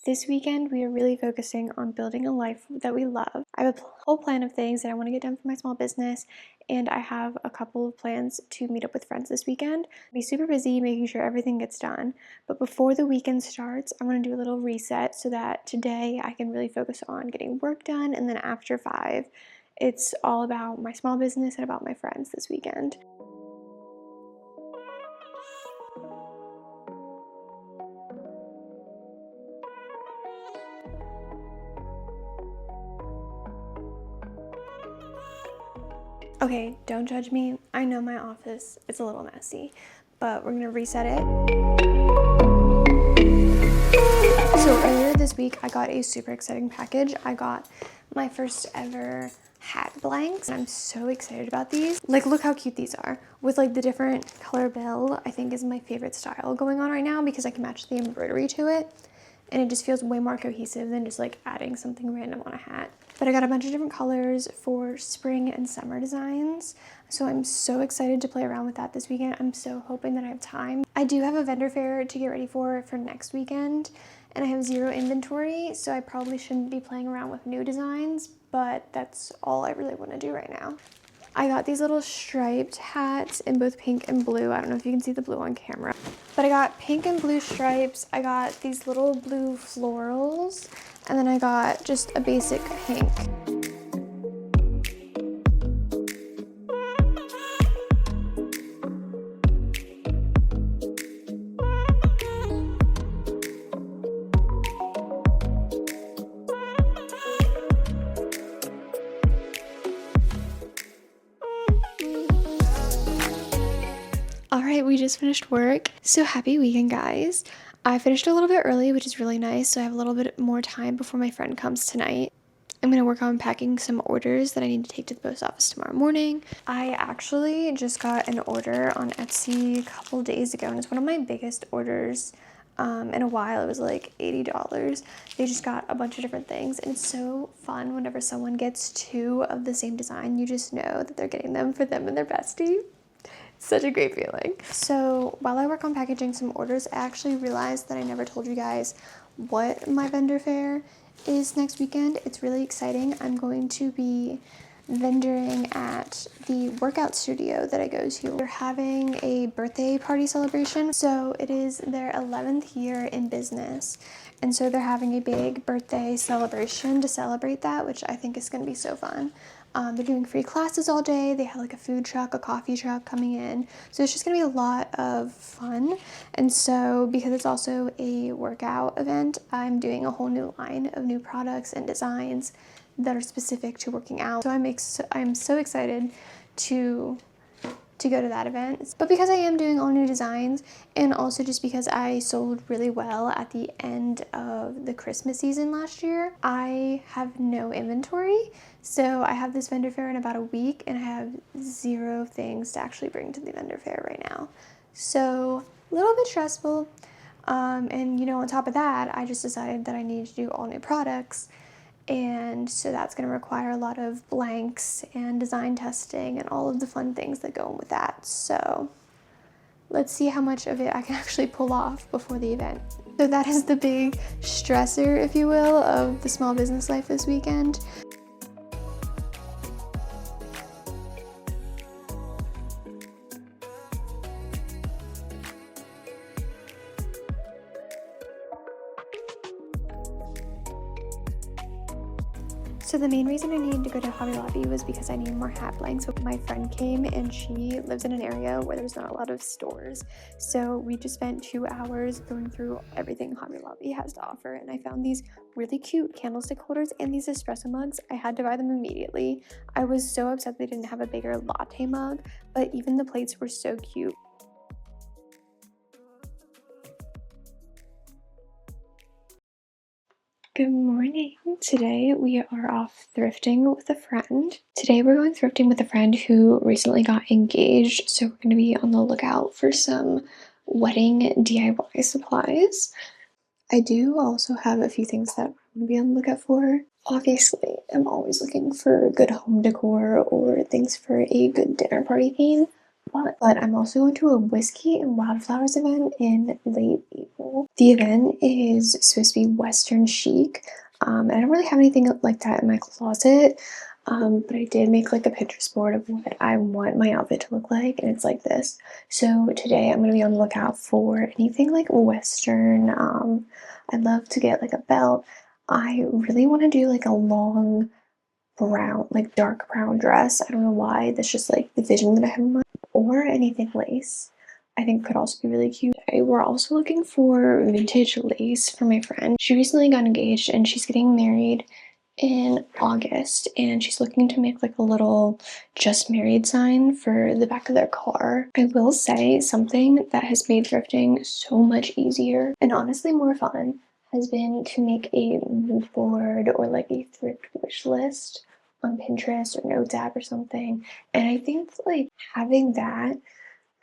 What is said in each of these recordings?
This weekend, we are really focusing on building a life that we love. I have a whole plan of things that I want to get done for my small business, and I have a couple of plans to meet up with friends this weekend. I'll be super busy making sure everything gets done, but before the weekend starts, I want to do a little reset so that today I can really focus on getting work done, and then after 5, it's all about my small business and about my friends this weekend. Okay, don't judge me. I know my office is a little messy, but we're gonna reset it. So earlier this week, I got a super exciting package. I got my first ever hat blanks. I'm so excited about these. Like, look how cute these are. With like the different color bill, I think is my favorite style going on right now because I can match the embroidery to it. And it just feels way more cohesive than just like adding something random on a hat. But I got a bunch of different colors for spring and summer designs. So I'm so excited to play around with that this weekend. I'm so hoping that I have time. I do have a vendor fair to get ready for next weekend, and I have 0 inventory, so I probably shouldn't be playing around with new designs, but that's all I really want to do right now. I got these little striped hats in both pink and blue. I don't know if you can see the blue on camera, but I got pink and blue stripes. I got these little blue florals, and then I got just a basic pink. Alright, we just finished work. So happy weekend, guys. I finished a little bit early, which is really nice, so I have a little bit more time before my friend comes tonight. I'm going to work on packing some orders that I need to take to the post office tomorrow morning. I actually just got an order on Etsy a couple days ago, and it's one of my biggest orders in a while. It was like $80. They just got a bunch of different things, and it's so fun whenever someone gets 2 of the same design. You just know that they're getting them for them and their bestie. Such a great feeling. So while I work on packaging some orders, I actually realized that I never told you guys what my vendor fair is next weekend. It's really exciting. I'm going to be vendoring at the workout studio that I go to. They're having a birthday party celebration. So it is their 11th year in business. And so they're having a big birthday celebration to celebrate that, which I think is going to be so fun. They're doing free classes all day. They have like a food truck, a coffee truck coming in. So it's just gonna be a lot of fun. And so because it's also a workout event, I'm doing a whole new line of new products and designs that are specific to working out. So I'm so excited to go to that event. But because I am doing all new designs, and also just because I sold really well at the end of the Christmas season last year, I have no inventory. So I have this vendor fair in about a week, and I have 0 things to actually bring to the vendor fair right now. So a little bit stressful. And you know, on top of that, I just decided that I need to do all new products. And so that's going to require a lot of blanks and design testing and all of the fun things that go in with that. So let's see how much of it I can actually pull off before the event. So that is the big stressor, if you will, of the small business life this weekend. So the main reason I needed to go to Hobby Lobby was because I needed more hat blanks. So my friend came, and she lives in an area where there's not a lot of stores. So we just spent 2 hours going through everything Hobby Lobby has to offer. And I found these really cute candlestick holders and these espresso mugs. I had to buy them immediately. I was so upset they didn't have a bigger latte mug, but even the plates were so cute. Good morning. Today we are off thrifting with a friend. Today we're going thrifting with a friend who recently got engaged, so we're going to be on the lookout for some wedding DIY supplies. I do also have a few things that I'm going to be on the lookout for. Obviously, I'm always looking for good home decor or things for a good dinner party theme, But I'm also going to a whiskey and wildflowers event in late April. The event is supposed to be Western chic. And I don't really have anything like that in my closet. But I did make like a Pinterest board of what I want my outfit to look like, and it's like this. So today I'm gonna be on the lookout for anything like Western. I'd love to get like a belt. I really want to do like a long brown, like dark brown dress. I don't know why. That's just like the vision that I have in mind. Or anything lace. I think could also be really cute. We're also looking for vintage lace for my friend. She recently got engaged and she's getting married in August, and she's looking to make like a little just married sign for the back of their car. I will say something that has made thrifting so much easier and honestly more fun has been to make a mood board or like a thrift wish list on Pinterest or Notes app or something. And I think like having that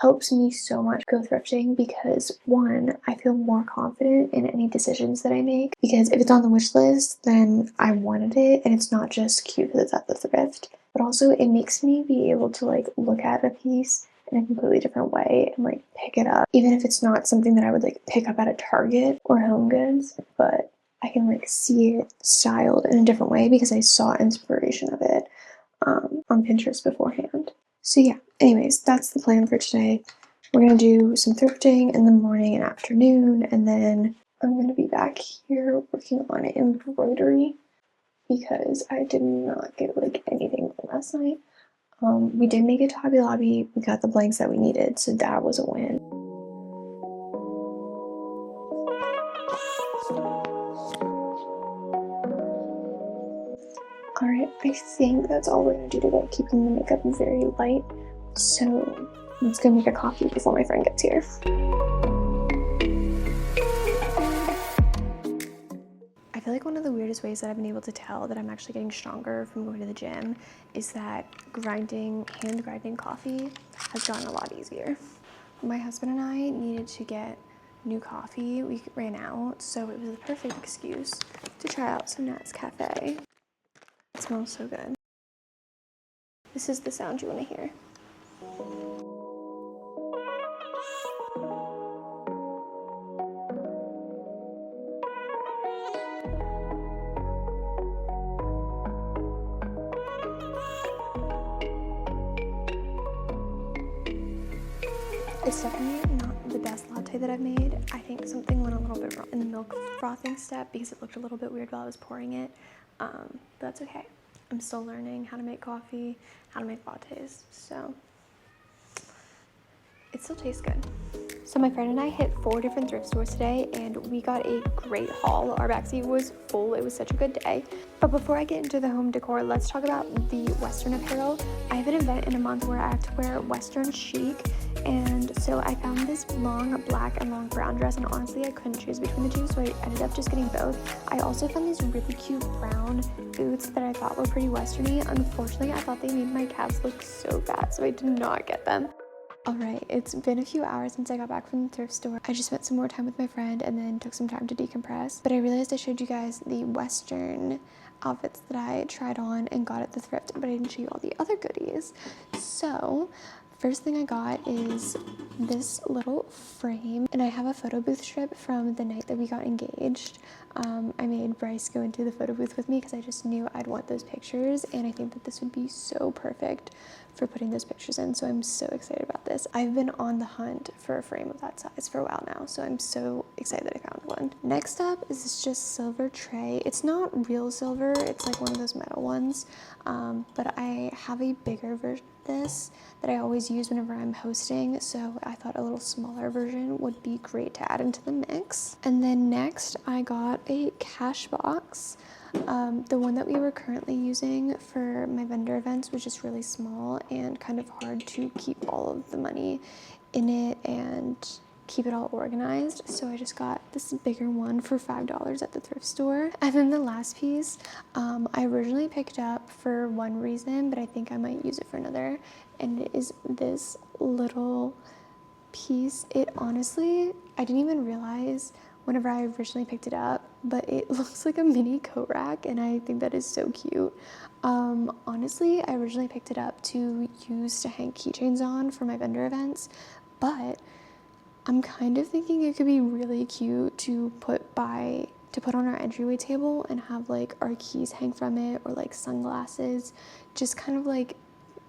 helps me so much go thrifting because one, I feel more confident in any decisions that I make because if it's on the wish list, then I wanted it and it's not just cute because it's at the thrift, but also it makes me be able to like look at a piece in a completely different way and like pick it up, even if it's not something that I would like pick up at a Target or Home Goods, but I can like see it styled in a different way because I saw inspiration of it on Pinterest beforehand. So yeah, anyways, that's the plan for today. We're gonna do some thrifting in the morning and afternoon, and then I'm gonna be back here working on embroidery because I did not get like anything last night. We did make it to Hobby Lobby. We got the blanks that we needed, so that was a win. Alright, I think that's all we're gonna do today, keeping the makeup very light. So let's go make a coffee before my friend gets here. I feel like one of the weirdest ways that I've been able to tell that I'm actually getting stronger from going to the gym is that hand grinding coffee has gotten a lot easier. My husband and I needed to get new coffee. We ran out, so it was the perfect excuse to try out some Nat's Cafe. It smells so good. This is the sound you want to hear. It's definitely not the best latte that I've made. I think something went a little bit wrong in the milk frothing step because it looked a little bit weird while I was pouring it, but that's okay. I'm still learning how to make coffee, how to make lattes, so it still tastes good. So my friend and I hit 4 different thrift stores today and we got a great haul. Our backseat was full. It was such a good day. But before I get into the home decor, let's talk about the Western apparel. I have an event in a month where I have to wear Western chic, and so I found this long black and long brown dress, and honestly I couldn't choose between the two, so I ended up just getting both. I also found these really cute brown boots that I thought were pretty westerny. Unfortunately, I thought they made my calves look so bad, so I did not get them. Alright, it's been a few hours since I got back from the thrift store. I just spent some more time with my friend and then took some time to decompress. But I realized I showed you guys the Western outfits that I tried on and got at the thrift, but I didn't show you all the other goodies. So, first thing I got is this little frame, and I have a photo booth strip from the night that we got engaged. I made Bryce go into the photo booth with me because I just knew I'd want those pictures, and I think that this would be so perfect for putting those pictures in, so I'm so excited about this. I've been on the hunt for a frame of that size for a while now, so I'm so excited that I found one. Next up is this just silver tray. It's not real silver, it's like one of those metal ones, but I have a bigger version of this that I always use whenever I'm hosting, so I thought a little smaller version would be great to add into the mix. And then next I got a cash box. The one that we were currently using for my vendor events was just really small and kind of hard to keep all of the money in it and keep it all organized, so I just got this bigger one for $5 at the thrift store. And then the last piece I originally picked up for one reason, but I think I might use it for another, and it is this little piece. It honestly, I didn't even realize whenever I originally picked it up but it looks like a mini coat rack, and I think that is so cute. Honestly, I originally picked it up to use to hang keychains on for my vendor events, but I'm kind of thinking it could be really cute to put on our entryway table and have like our keys hang from it, or like sunglasses, just kind of like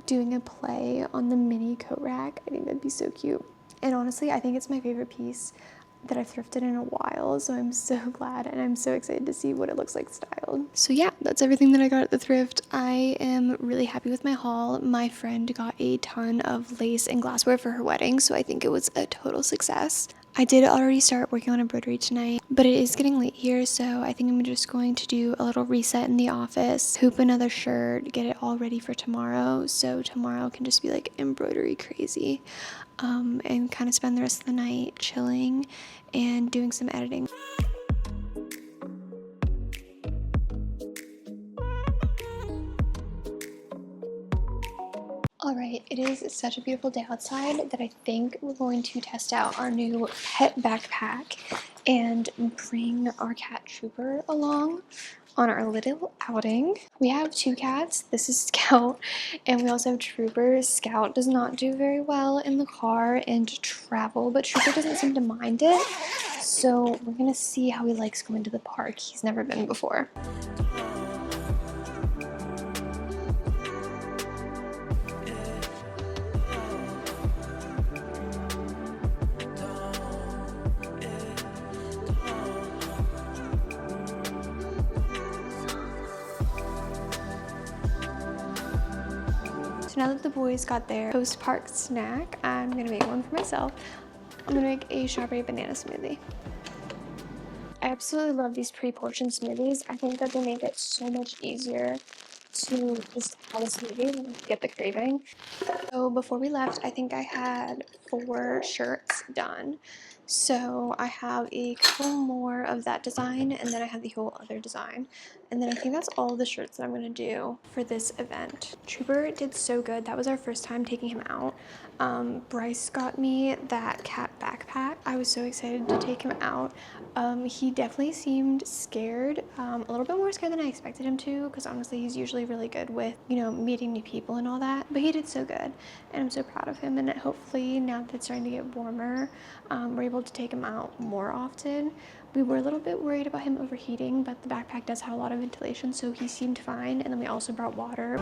doing a play on the mini coat rack. I think that'd be so cute. And honestly, I think it's my favorite piece that I've thrifted in a while, so I'm so glad and I'm so excited to see what it looks like styled. So yeah, that's everything that I got at the thrift. I am really happy with my haul. My friend got a ton of lace and glassware for her wedding, so I think it was a total success. I did already start working on embroidery tonight, but it is getting late here, so I think I'm just going to do a little reset in the office, hoop another shirt, get it all ready for tomorrow, so tomorrow can just be like embroidery crazy, and kind of spend the rest of the night chilling and doing some editing. All right, it is such a beautiful day outside that I think we're going to test out our new pet backpack and bring our cat Trooper along on our little outing. We have two cats. This is Scout, and we also have Trooper. Scout does not do very well in the car and travel, but Trooper doesn't seem to mind it. So we're gonna see how he likes going to the park. He's never been before. So now that the boys got their post-park snack, I'm gonna make one for myself. I'm gonna make a strawberry banana smoothie. I absolutely love these pre-portioned smoothies. I think that they make it so much easier to just have a smoothie when you get the craving. So before we left, I think I had 4 shirts done. So I have a couple more of that design, and then I have the whole other design. And then I think that's all the shirts that I'm gonna do for this event. Trooper did so good. That was our first time taking him out. Bryce got me that cat backpack. I was so excited to take him out. He definitely seemed scared, a little bit more scared than I expected him to, because honestly he's usually really good with, you know, meeting new people and all that, but he did so good, and I'm so proud of him. And hopefully now that it's starting to get warmer, we're able to take him out more often. We were a little bit worried about him overheating, but the backpack does have a lot of ventilation, so he seemed fine. And then we also brought water.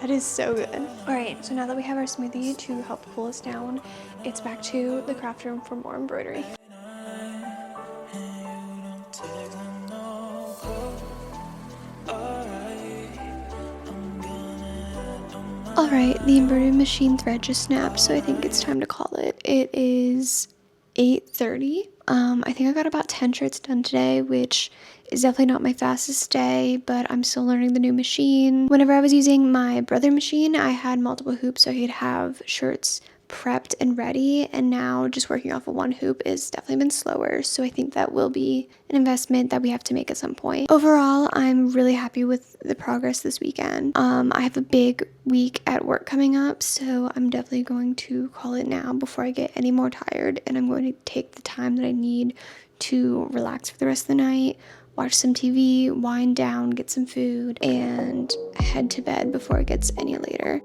That is so good. All right, so now that we have our smoothie to help cool us down, it's back to the craft room for more embroidery. All right, the embroidery machine thread just snapped, so I think it's time to call it. It is 8:30. I think I got about 10 shirts done today, which is definitely not my fastest day, but I'm still learning the new machine. Whenever I was using my brother machine, I had multiple hoops so I could have shirts prepped and ready, and now just working off of one hoop is definitely been slower, so I think that will be an investment that we have to make at some point. Overall, I'm really happy with the progress this weekend. I have a big week at work coming up, so I'm definitely going to call it now before I get any more tired, and I'm going to take the time that I need to relax for the rest of the night, watch some TV, wind down, get some food, and head to bed before it gets any later.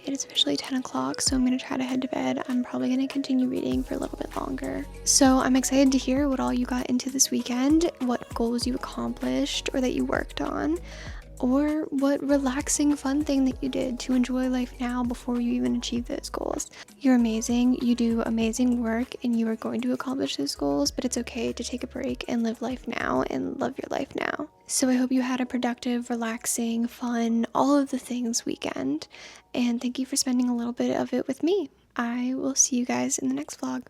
It's officially 10 o'clock, so I'm going to try to head to bed. I'm probably going to continue reading for a little bit longer. So I'm excited to hear what all you got into this weekend, what goals you accomplished or that you worked on. or what relaxing, fun thing that you did to enjoy life now before you even achieve those goals. You're amazing, you do amazing work, and you are going to accomplish those goals, but it's okay to take a break and live life now and love your life now. So I hope you had a productive, relaxing, fun, all of the things weekend, and thank you for spending a little bit of it with me. I will see you guys in the next vlog.